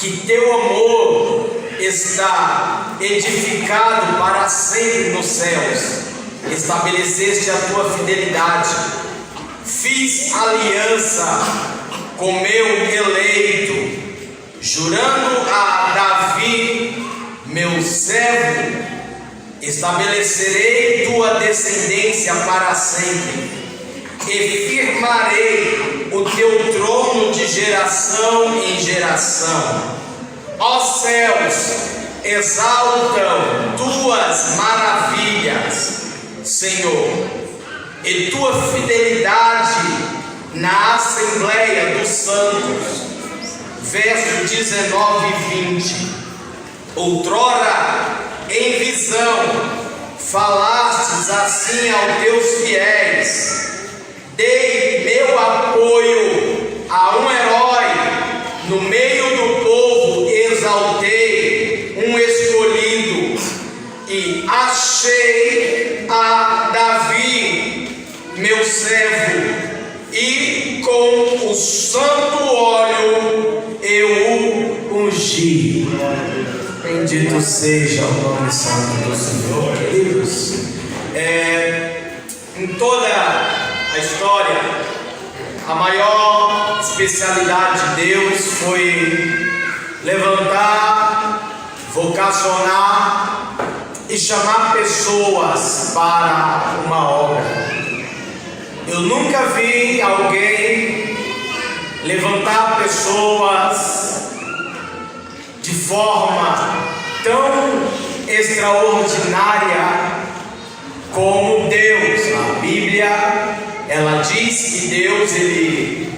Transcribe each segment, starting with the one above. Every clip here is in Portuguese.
que teu amor está edificado para sempre nos céus. Estabeleceste a tua fidelidade. Fiz aliança com meu eleito, jurando a Davi, meu servo, estabelecerei tua descendência para sempre, e firmarei o teu trono de geração em geração. Ó céus, exaltam tuas maravilhas, Senhor, e tua fidelidade na Assembleia dos Santos. Versos 19 e 20. Outrora, em visão, falastes assim aos teus fiéis: dei meu apoio a um herói, no meio do povo exaltei um escolhido, e achei a Davi, meu servo, e com o santo óleo eu o ungi. Bendito seja o nome santo do Senhor. Queridos, em toda a história, a maior especialidade de Deus foi levantar, vocacionar e chamar pessoas para uma obra. Eu nunca vi alguém levantar pessoas de forma tão extraordinária como Deus. A Bíblia, ela diz que Deus ele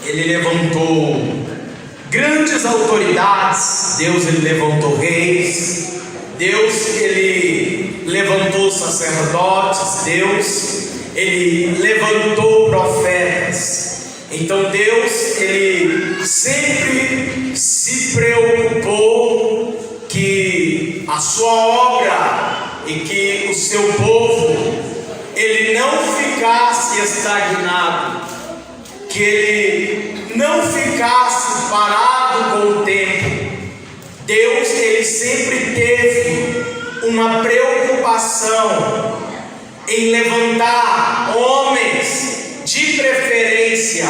levantou grandes autoridades, Deus ele levantou reis, Deus ele levantou sacerdotes, Deus ele levantou profetas. Então Deus ele sempre se preocupou que a sua obra e que o seu povo ele não ficasse estagnado, que ele não ficasse parado com o tempo. Deus ele sempre teve uma preocupação em levantar homens de preferência,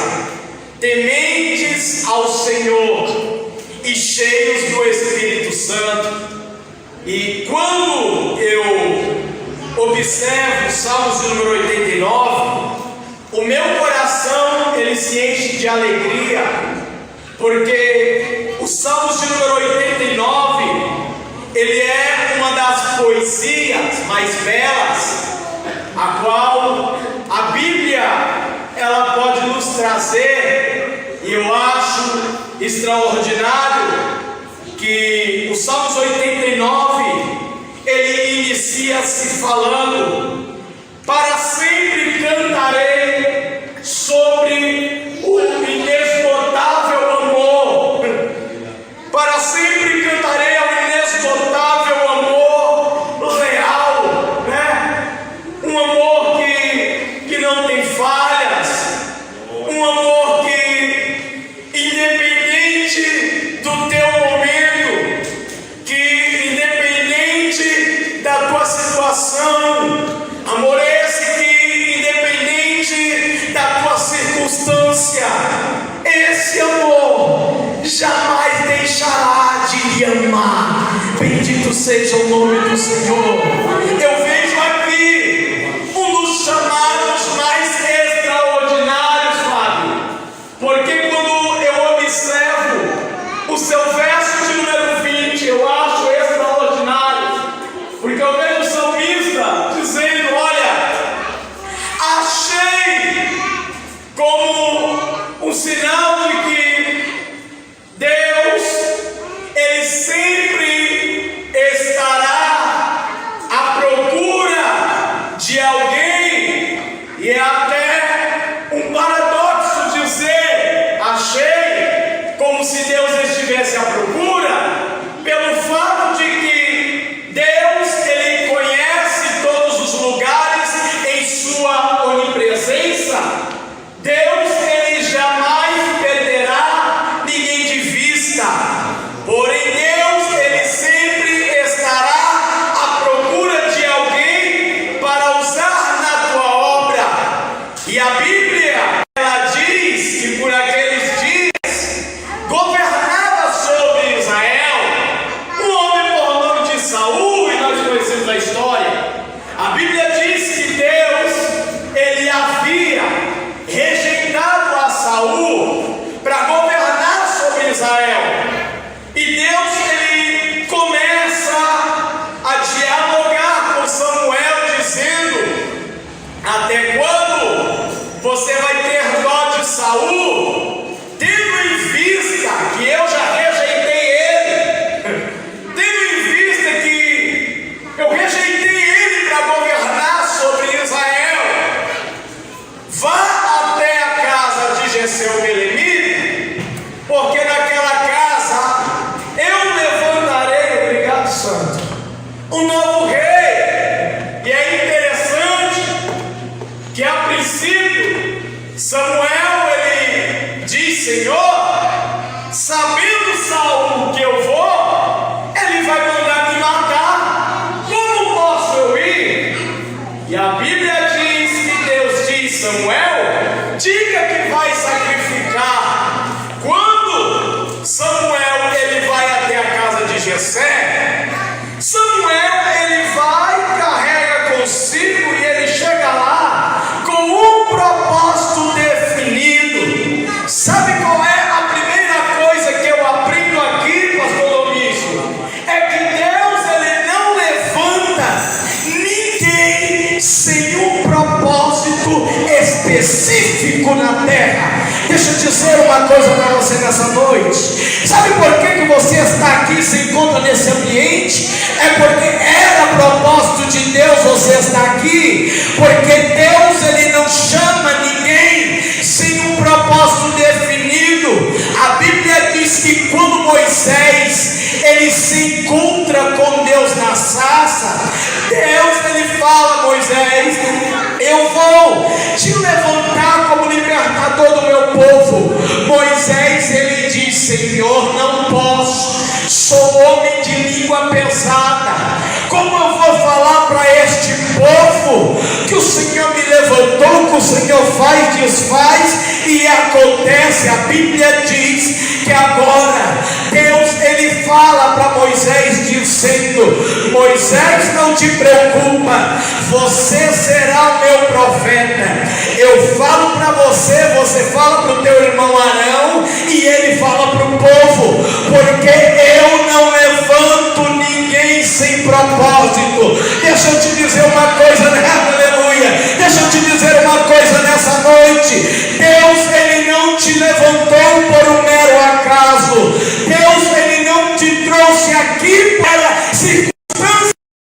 tementes ao Senhor e cheios do Espírito Santo. E quando eu observo Salmos de número 89, o meu coração ele se enche de alegria, porque o Salmos de número 89 ele é uma das poesias mais belas, a qual a Bíblia ela pode nos trazer. E eu acho extraordinário que o Salmos 89 ele inicia-se falando: para sempre cantarei sobre o inesgotável amor, para sempre cantarei ao inesgotável amor real, né? Um amor que não tem falhas, um amor que, independente do teu momento, que independente da tua situação, amor esse que independente da tua circunstância, esse amor jamais deixará de lhe amar. Bendito seja o nome do Senhor. Eu vejo aqui um dos chamados mais extraordinários, Fábio, porque quando eu observo o seu verso de número 20, eu acho extraordinário, porque eu vejo o salmista dizendo: olha, achei como um sinal de que Deus ele sempre estará à procura de alguém. E é até um paradoxo dizer achei, como se Deus estivesse à procura, pelo fato de que Deus ele conhece todos os lugares em sua onipresença. Deus ele jamais perderá ninguém de vista. Até quando você vai ter dó de Saul, tendo em vista que eu já rejeitei ele, tendo em vista que eu rejeitei ele para governar sobre Israel? Vá até a casa de Jessé o Belemita, porque naquela casa eu levantarei, obrigado Santo, um novo rei. E é interessante que a princípio Samuel ele diz: Senhor, sabendo Saul que eu vou, ele vai mandar me matar, como posso eu ir? E a Bíblia diz que Deus diz: Samuel, diga que vai sacrificar. Quando Samuel ele vai até a casa de Jessé, Samuel ele vai, carrega consigo e ele chega lá com um propósito definido. Sabe qual é a primeira coisa que eu aprendo aqui, pastor Domingos? É que Deus ele não levanta ninguém sem um propósito específico na terra. Deixa eu dizer uma coisa para você nessa noite. Sabe por que você está aqui, se encontra nesse ambiente? É porque era propósito de Deus você estar aqui. Porque Deus ele não chama ninguém sem um propósito definido. A Bíblia diz que quando Moisés ele se encontra com Deus na sarça, Deus ele fala: Moisés, eu vou te levantar como libertador do meu povo. Moisés ele diz: Senhor, não posso, sou homem de língua pesada. Como eu vou falar para este povo que o Senhor me levantou, que o Senhor faz, desfaz e acontece? A Bíblia diz que agora Deus ele fala para Moisés dizendo: Moisés, não te preocupa, você será o meu profeta. Eu falo para você, você fala para o teu irmão Arão e ele fala para o povo, porque eu não levanto ninguém sem propósito. Deixa eu te dizer uma coisa, né? Aleluia. Deixa eu te dizer uma coisa nessa noite. Deus ele não te levantou por um mero acaso. Deus ele não te trouxe aqui para circunstâncias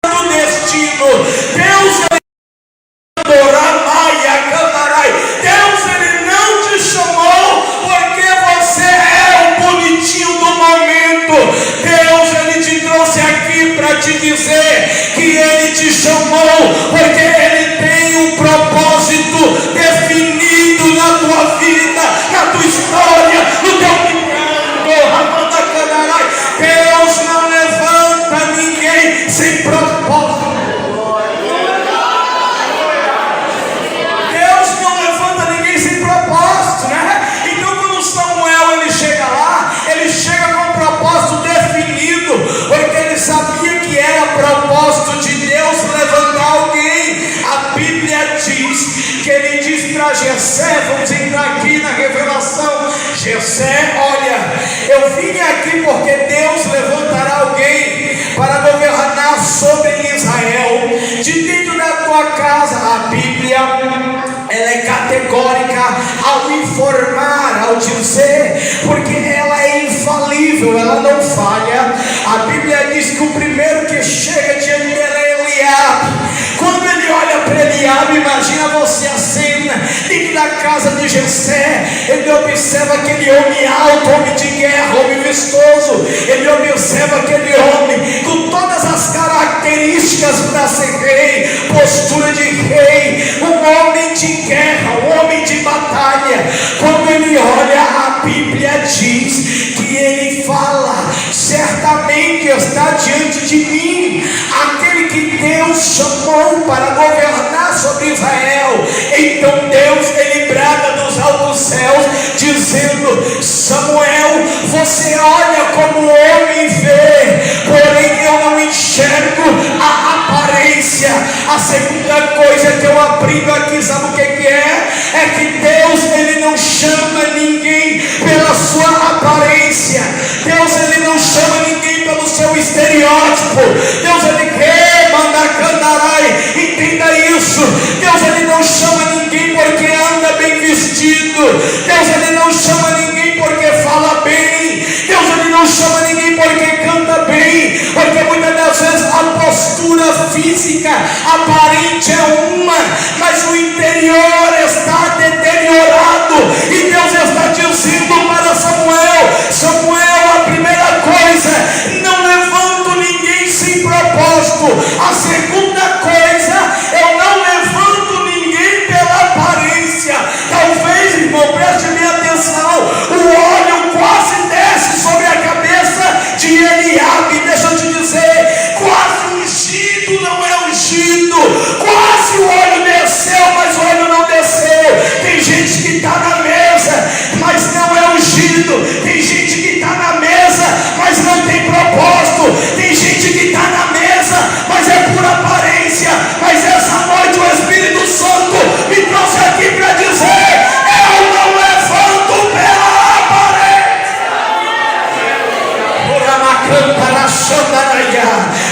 do destino. Deus ele não te chamou porque você é o bonitinho do momento. Deus ele te trouxe aqui para te dizer que ele te chamou porque ele tem um propósito definido na tua vida, na tua história, no teu caminho. Deus não levanta ninguém sem propósito. Deus não levanta ninguém sem propósito, né? Então quando Samuel ele chega lá, ele chega com um propósito definido, porque ele sabia que era propósito de Deus levantar alguém. A Bíblia diz que ele diz para Jessé, vamos entrar aqui na revelação: Jessé, olha, eu vim aqui porque Deus levantará alguém para governar sobre Israel, de dentro da tua casa. A Bíblia ela é categórica ao informar, ao dizer, porque ela é infalível, ela não falha. A Bíblia diz que o primeiro que chega diante dela é Eliabe. Quando ele olha para Eliabe, imagina você a cena dentro da casa de Jessé. Ele observa aquele homem alto, homem de guerra, homem vistoso. Ele observa aquele homem com todas as características para ser rei, postura de rei, um homem de guerra, um homem de batalha. Quando ele olha, a Bíblia diz que ele fala: certamente está diante de mim aquele que Deus chamou para governar sobre Israel. Então Deus ele brada dos altos céus dizendo: Samuel, você olha como o homem vê, porém eu não enxergo a aparência. A segunda coisa que eu aprendo aqui, sabe o que é? É que Deus ele não chama ninguém pela sua aparência. Deus ele não chama ninguém pelo seu estereótipo. Deus ele quer mandar candarai. Entenda isso. Deus ele não física aparente é uma, mas o interior está deteriorado. E Deus está dizendo para Samuel: Samuel, a primeira coisa, não levanto ninguém sem propósito. A segunda coisa, eu não levanto ninguém pela aparência. Talvez, irmão, preste minha atenção, o óleo quase desce sobre a cabeça de Eliabe. Deixa eu te dizer, quase ungido não é ungido, quase o óleo desceu, mas o óleo não desceu. Tem gente que está na mesa, mas não é ungido. Tem gente que está na mesa, mas não tem propósito. Tem gente que está na mesa, mas é por aparência. Mas essa noite o Espírito Santo me trouxe aqui para dizer: eu não levanto pela aparência.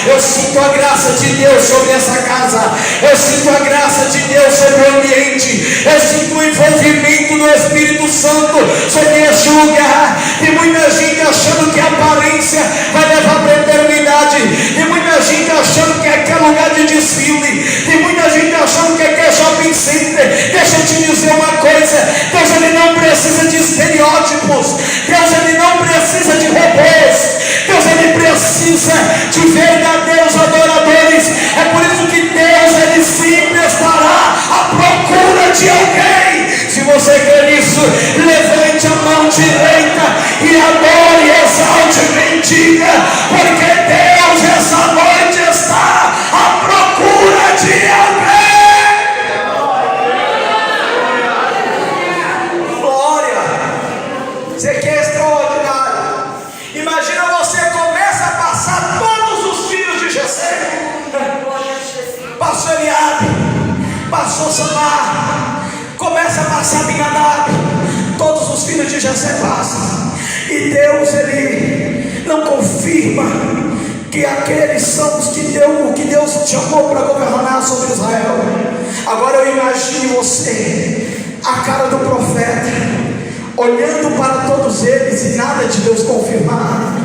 Eu sinto a graça de Deus sobre essa casa. Eu sinto a graça de Deus sobre o ambiente. Eu sinto o envolvimento do Espírito Santo sobre este lugar. Tem muita gente achando que a aparência vai levar para a eternidade. Tem muita gente achando que aqui é lugar de desfile. Tem muita gente achando que aqui é shopping center. Deixa eu te dizer uma coisa: Deus, ele não precisa de estereótipos. Deus, ele não precisa de robôs. Deus, ele precisa de verdadeiros adoradores. É por isso que Deus, ele sempre estará à procura de alguém. Se você quer isso, levante a mão direita e adore, exalte, bendiga, porque Deus essa noite está à procura de alguém. Glória! Você quer extraordinário? Imagina, você começa a passar todos os filhos de Jessé. Passou Eliabe, passou Samar, começa a passar Abinadab. Todos os filhos de Jessé passam. E Deus, ele não confirma que aqueles são os que Deus chamou para governar sobre Israel. Agora eu imagino você, a cara do profeta, olhando para todos eles e nada de Deus confirmar.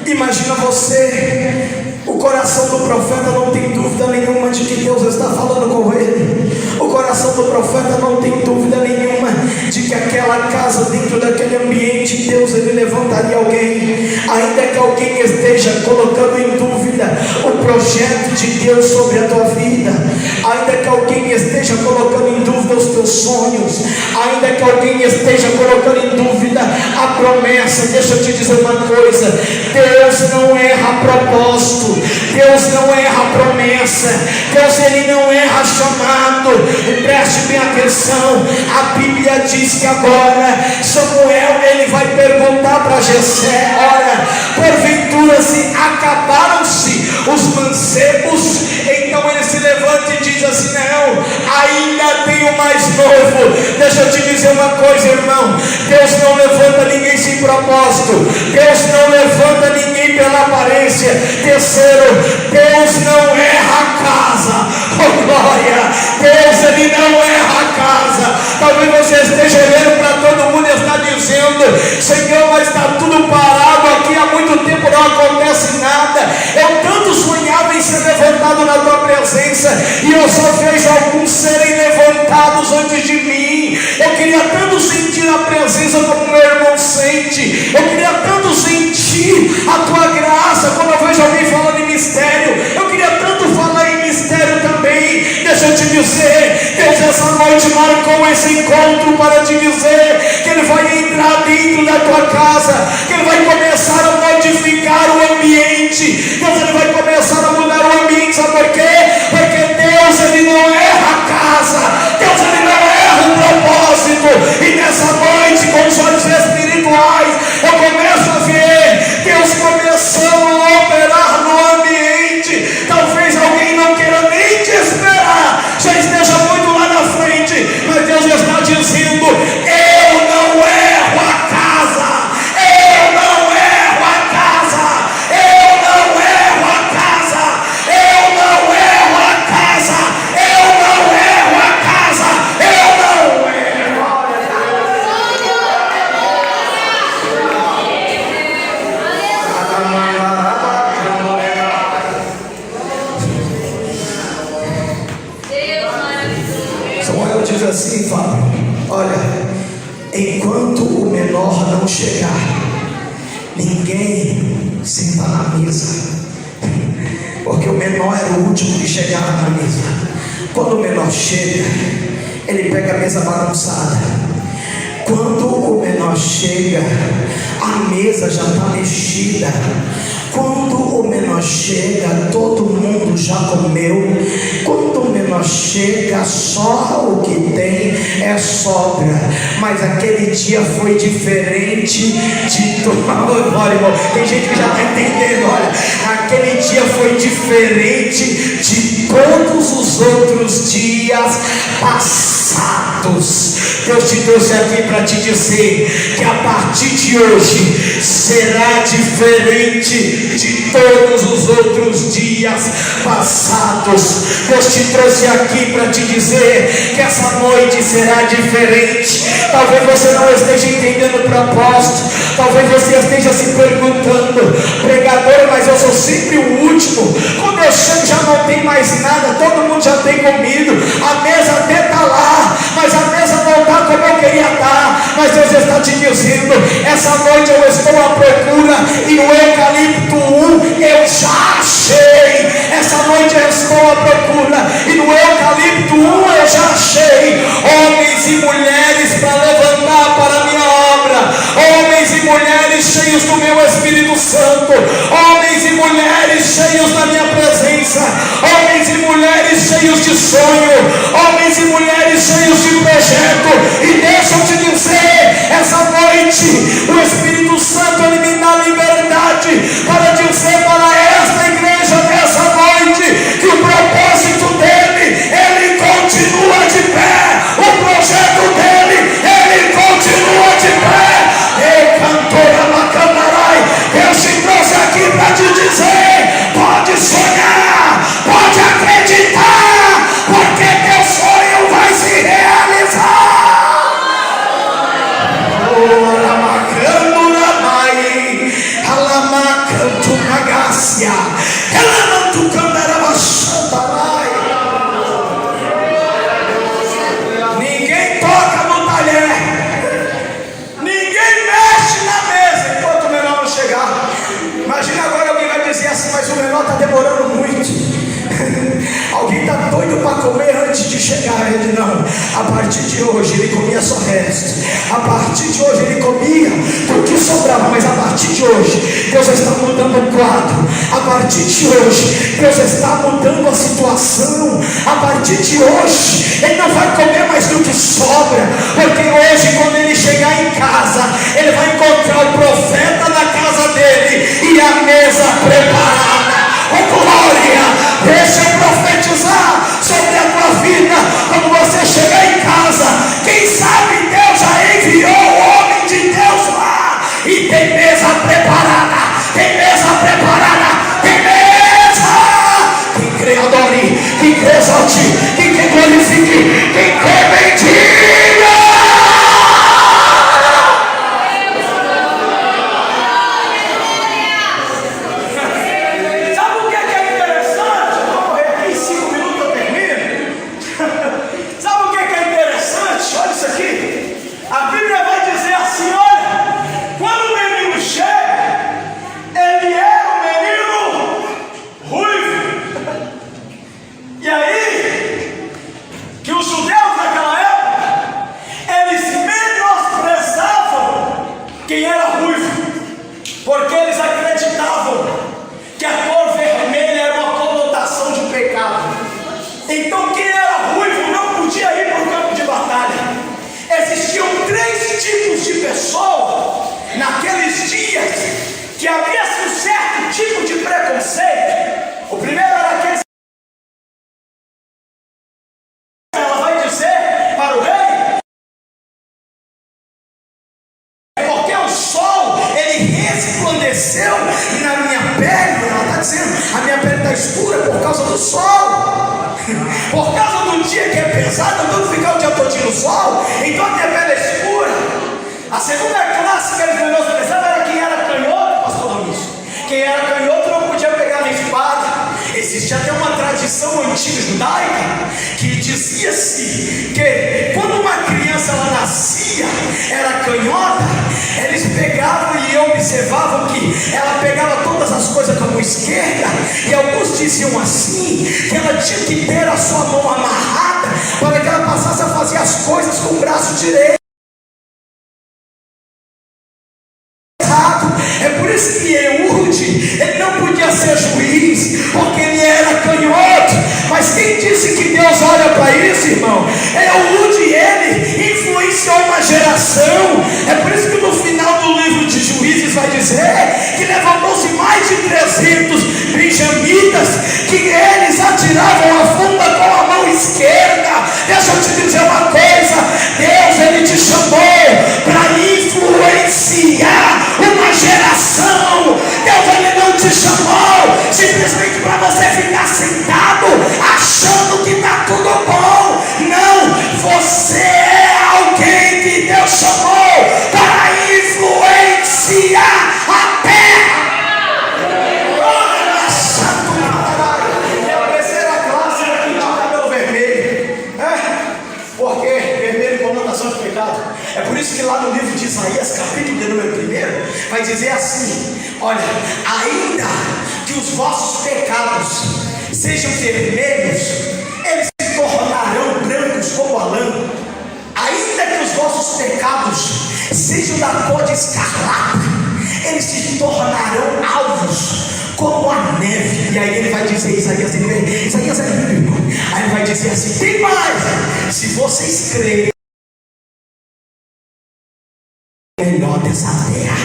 Imagina você, o coração do profeta não tem dúvida nenhuma de que Deus está falando com ele. O coração do profeta não tem dúvida nenhuma de que aquela casa, dentro daquele ambiente, Deus, ele levantaria alguém. Ainda que alguém esteja colocando em dúvida o projeto de Deus sobre a tua vida, ainda que alguém esteja colocando em dúvida os teus sonhos, ainda que alguém esteja colocando em dúvida a promessa, deixa eu te dizer uma coisa: Deus não erra a propósito, Deus não erra a promessa, Deus, ele não erra chamado. Preste bem atenção, a Bíblia diz que agora Samuel, ele vai perguntar para Jessé: ora, porventura se acabaram-se os mancebos? Então ele se levanta e diz assim: não, ainda tem o mais novo. Deixa eu te dizer uma coisa, irmão: Deus não levanta ninguém sem propósito, Deus não levanta ninguém pela aparência. Terceiro, Deus não erra a casa. Oh glória! Deus, ele não erra a casa. Talvez você esteja olhando para todo mundo e está dizendo: Senhor, mas está tudo parado aqui, há muito tempo não acontece nada. Eu tanto sonhava em ser levantado na tua presença, e eu só vejo alguns serem levantados antes de mim. Eu queria tanto sentir a presença como meu irmão sente. Eu queria tanto sentir a tua graça quando eu vejo alguém falando em mistério. Eu queria tanto falar em mistério também. Deixa eu te dizer, Deus essa noite marcou esse encontro para te dizer que ele vai entrar dentro da tua casa, que ele vai começar a modificar o ambiente. Deus, ele vai começar a mudar o ambiente. Sabe por quê? Porque Deus, ele não erra a casa, Deus, ele não erra o propósito. E nessa noite, com os olhos espirituais, eu começo a ver Deus começando a operar no ambiente. Talvez alguém não queira nem te esperar, já esteja muito lá na frente, mas Deus está dizendo: eu não erro a casa, eu não erro diz assim, Fábio: olha, enquanto o menor não chegar, ninguém senta na mesa, porque o menor era o último que chegava na mesa. Quando o menor chega, ele pega a mesa bagunçada. Quando o menor chega, a mesa já está mexida. Quando o menor chega, todo mundo já comeu. Quando o menor chega, só o que tem é sobra. Mas aquele dia foi diferente de todo. Olha, irmão, tem gente que já está entendendo. Olha, aquele dia foi diferente de todos os outros dias passados. Deus te trouxe aqui para te dizer que a partir de hoje será diferente de todos os outros dias passados. Deus te trouxe aqui para te dizer que essa noite será diferente. Talvez você não esteja entendendo o propósito, talvez você esteja se perguntando: pregador, mas eu sou sempre o último. Quando eu chego já não tem mais nada, todo mundo já tem comido, a mesa até está lá, mas a mesa não está como eu queria estar. Mas Deus está te dizendo: essa noite eu estou à procura, e no Eucalipto 1 eu já achei. Essa noite eu estou à procura, e no Eucalipto 1 eu já achei homens e mulheres para levantar para a minha obra, homens e mulheres cheios do meu Espírito Santo, homens e mulheres cheios da minha presença, homens e mulheres cheios de sonho, homens e mulheres cheios de projeto. E deixa eu te dizer, essa noite o Espírito Santo ele me dá liberdade para dizer para esta igreja nessa noite que o propósito dele, ele continua de pé, o projeto dele, ele continua de pé. Ei, cantora Macandarai, Deus te trouxe aqui para te dizer: pode sonhar, pode acreditar, porque teu sonho vai se realizar. Ninguém toca no talher, ninguém mexe na mesa enquanto o menor não chegar. Imagina agora alguém vai dizer assim: mas o menor está demorando muito. Alguém está doido para comer antes de chegar. Ele: não, a partir de hoje ele comia só resto, a partir de hoje ele comia do que sobrava, mas a partir de hoje Deus está mudando o quadro, a partir de hoje Deus está mudando a situação, a partir de hoje ele não vai comer mais do que sobra, porque hoje quando ele chegar em casa, ele vai encontrar o profeta na casa dele e a mesa preparada. Oh glória! Deixa eu profetizar sobre a tua vida. Quando você chegar em casa, quem sabe Deus já enviou o homem de Deus lá, e tem mesa preparada, tem mesa preparada, tem mesa. Quem crê adore, quem crê exalte, quem crê glorifique, quem crê bendiga. Naqueles dias que havia um certo tipo de preconceito. O primeiro era aquele: ela vai dizer para o rei, porque o sol ele resplandeceu na minha pele. Ela está dizendo: a minha pele está escura por causa do sol, por causa do dia que é pesado, eu tenho que ficar o dia todo no sol, então a minha pele é escura. A segunda classe que eles menosprezavam era quem era canhoto, pastor Domingos. Quem era canhoto não podia pegar na espada. Existe até uma tradição antiga judaica que dizia-se que parecia era canhota, eles pegavam e observavam que ela pegava todas as coisas com a mão esquerda, e alguns diziam assim, que ela tinha que ter a sua mão amarrada, para que ela passasse a fazer as coisas com o braço direito. É por isso que Eude, ele não podia ser juiz, porque ele era canhoto. Mas quem disse que Deus olha para isso, irmão? Eude, ele influenciou uma geração. É por isso que no final do livro de Juízes vai dizer que levantou-se mais de 300 benjamitas, que eles atiravam a funda com a mão esquerda. Deixa eu te dizer uma coisa: Deus, ele te chamou para influenciar uma geração. Deus, ele não te chamou simplesmente para você ficar sentado achando que está tudo bom. Não, você é alguém que Deus chamou para influenciar a terra. A terceira classe aqui de cabelo vermelho, porque vermelho conotação de pecado. É por isso que lá no livro de Isaías, capítulo de número 1, vai dizer assim: olha, ainda que os vossos pecados sejam vermelhos, eles se tornarão brancos como a lã. Ainda que os vossos pecados sejam da cor de escarlata, eles se tornarão alvos como a neve. E aí ele vai dizer, Isaías é bíblico. Aí ele vai dizer assim: tem mais, se vocês crerem melhor dessa terra.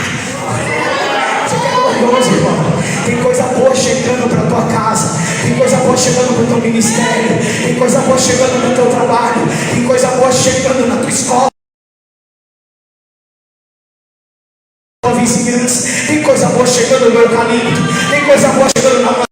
Você quer glorioso, irmão? Tem coisa boa chegando para a tua casa, tem coisa boa chegando para o teu ministério, tem coisa boa chegando no teu trabalho, tem coisa boa chegando na tua escola, vizinhança, tem coisa boa chegando no eucalipto, tem coisa boa chegando na,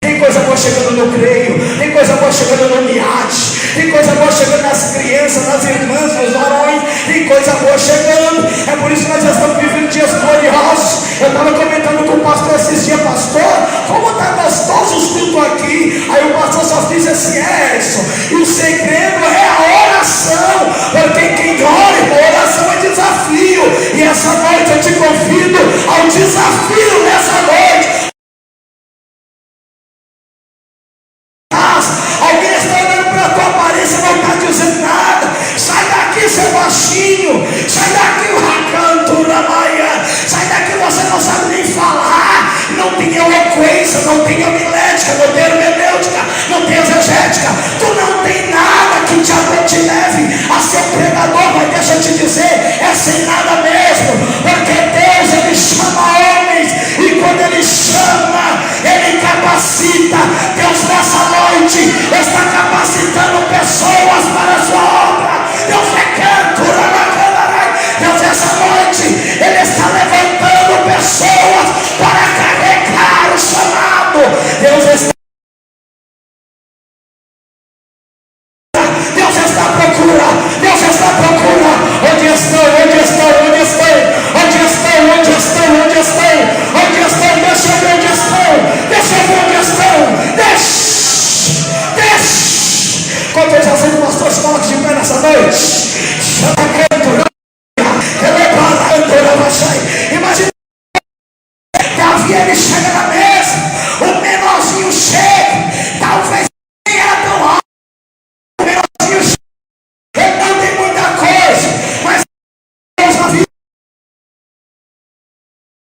tem coisa boa chegando no creio, tem coisa boa chegando no miate, tem coisa boa chegando nas crianças, nas irmãs, nos varões, tem coisa boa chegando. É por isso que nós já estamos vivendo dias gloriosos. Eu estava comentando com o pastor esses dias: pastor, como está gostoso os cultos aqui. Aí o pastor só disse assim: Edson, e o segredo é a oração, porque quem ora, a oração é desafio, e essa noite eu te convido ao desafio nessa noite. Alguém está olhando para a tua aparência, não está dizendo nada. Sai daqui, seu baixinho. Sai daqui, o racanto, Ramaia. Sai daqui, você não sabe nem falar. Não tem eloquência, não tem homilética, não tem hermenêutica, não tem exegética. Tu não tem nada que te leve a ser pregador. Mas deixa eu te dizer, é sem nada mesmo. Porque Deus, ele chama homens, e quando ele chama, ele capacita. Deus, nessa noite, está capacitando pessoas para a sua obra. Deus é canto, Deus, essa noite, ele está levantando pessoas para carregar o chamado. Deus está à procura. Deus está à procura. Onde estão? Onde estão? Onde estão? Onde estão? Onde estão? Onde estão? Onde estão? Deixa eu ver onde estão. Deixa eu ver onde estão. Deixa. Quantos já são do pastor? Se coloque de pé nessa noite.